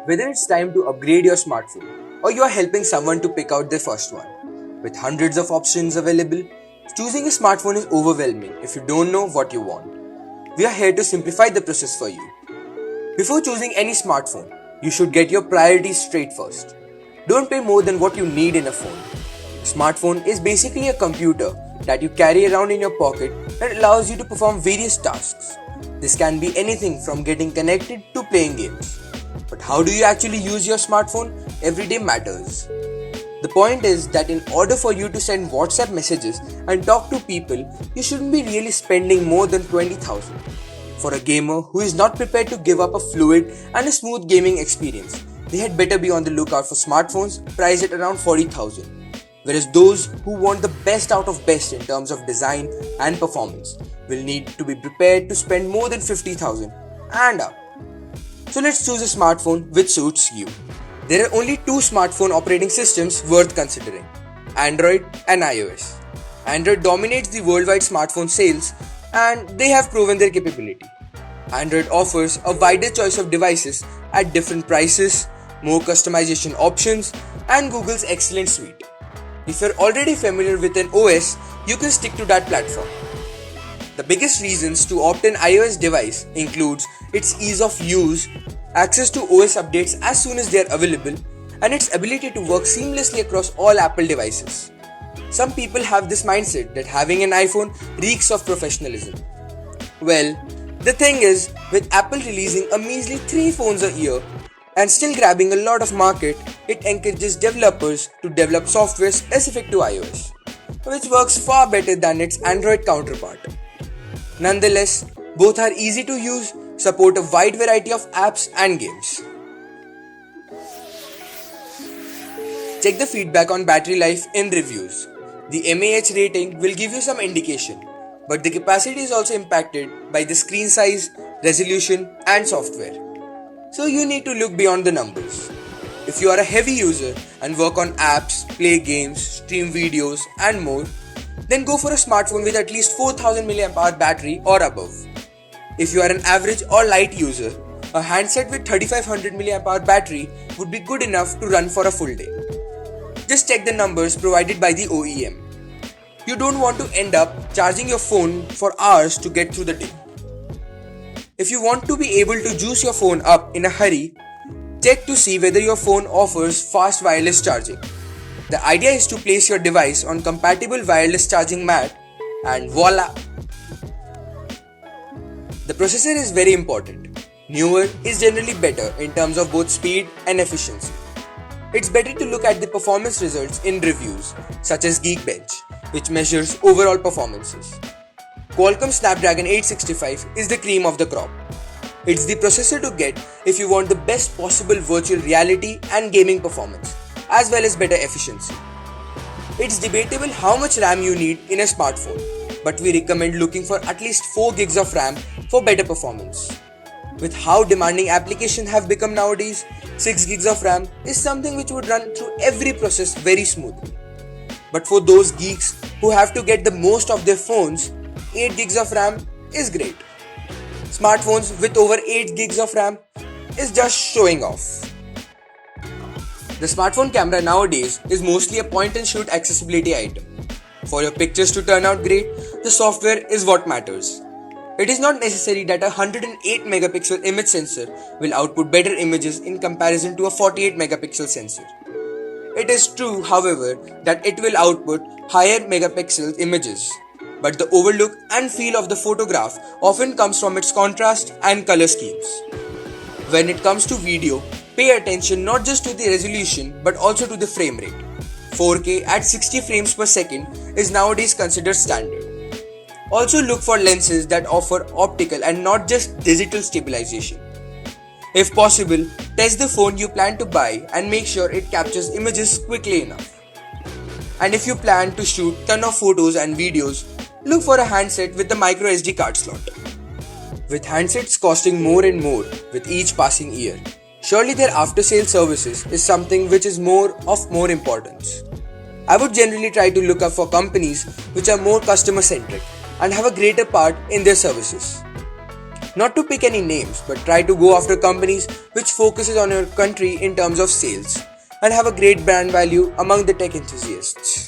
Whether it's time to upgrade your smartphone or you are helping someone to pick out their first one. With hundreds of options available, choosing a smartphone is overwhelming if you don't know what you want. We are here to simplify the process for you. Before choosing any smartphone, you should get your priorities straight first. Don't pay more than what you need in a phone. A smartphone is basically a computer that you carry around in your pocket that allows you to perform various tasks. This can be anything from getting connected to playing games. But how do you actually use your smartphone? Every day matters. The point is that in order for you to send WhatsApp messages and talk to people, you shouldn't be really spending more than 20,000. For a gamer who is not prepared to give up a fluid and a smooth gaming experience, they had better be on the lookout for smartphones priced at around 40,000. Whereas those who want the best out of best in terms of design and performance will need to be prepared to spend more than 50,000 and up. So let's choose a smartphone which suits you. There are only two smartphone operating systems worth considering: Android and iOS. Android dominates the worldwide smartphone sales and they have proven their capability. Android offers a wider choice of devices at different prices, more customization options, and Google's excellent suite. If you're already familiar with an OS, you can stick to that platform. The biggest reasons to opt an iOS device includes its ease of use, access to OS updates as soon as they are available, and its ability to work seamlessly across all Apple devices. Some people have this mindset that having an iPhone reeks of professionalism. Well, the thing is, with Apple releasing a measly 3 phones a year and still grabbing a lot of market, it encourages developers to develop software specific to iOS, which works far better than its Android counterpart. Nonetheless, both are easy to use, support a wide variety of apps and games. Check the feedback on battery life in reviews. The mAh rating will give you some indication, but the capacity is also impacted by the screen size, resolution, and software. So you need to look beyond the numbers. If you are a heavy user and work on apps, play games, stream videos, and more, then go for a smartphone with at least 4000 mAh battery or above. If you are an average or light user, a handset with 3500 mAh battery would be good enough to run for a full day. Just check the numbers provided by the OEM. You don't want to end up charging your phone for hours to get through the day. If you want to be able to juice your phone up in a hurry, check to see whether your phone offers fast wireless charging. The idea is to place your device on compatible wireless charging mat and voila! The processor is very important. Newer is generally better in terms of both speed and efficiency. It's better to look at the performance results in reviews such as Geekbench, which measures overall performances. Qualcomm Snapdragon 865 is the cream of the crop. It's the processor to get if you want the best possible virtual reality and gaming performance, as well as better efficiency. It's debatable how much RAM you need in a smartphone, but we recommend looking for at least 4 gigs of RAM for better performance. With how demanding applications have become nowadays, 6 gigs of RAM is something which would run through every process very smoothly. But for those geeks who have to get the most of their phones, 8 gigs of RAM is great. Smartphones with over 8 gigs of RAM is just showing off. The smartphone camera nowadays is mostly a point and shoot accessibility item. For your pictures to turn out great, the software is what matters. It is not necessary that a 108 megapixel image sensor will output better images in comparison to a 48 megapixel sensor. It is true, however, that it will output higher megapixel images, but the overlook and feel of the photograph often comes from its contrast and color schemes. When it comes to video, pay attention not just to the resolution but also to the frame rate. 4K at 60 frames per second is nowadays considered standard. Also look for lenses that offer optical and not just digital stabilization. If possible, test the phone you plan to buy and make sure it captures images quickly enough. And if you plan to shoot ton of photos and videos, look for a handset with a micro SD card slot. With handsets costing more and more with each passing year, surely their after-sale services is something which is more importance. I would generally try to look up for companies which are more customer-centric and have a greater part in their services. Not to pick any names, but try to go after companies which focuses on your country in terms of sales and have a great brand value among the tech enthusiasts.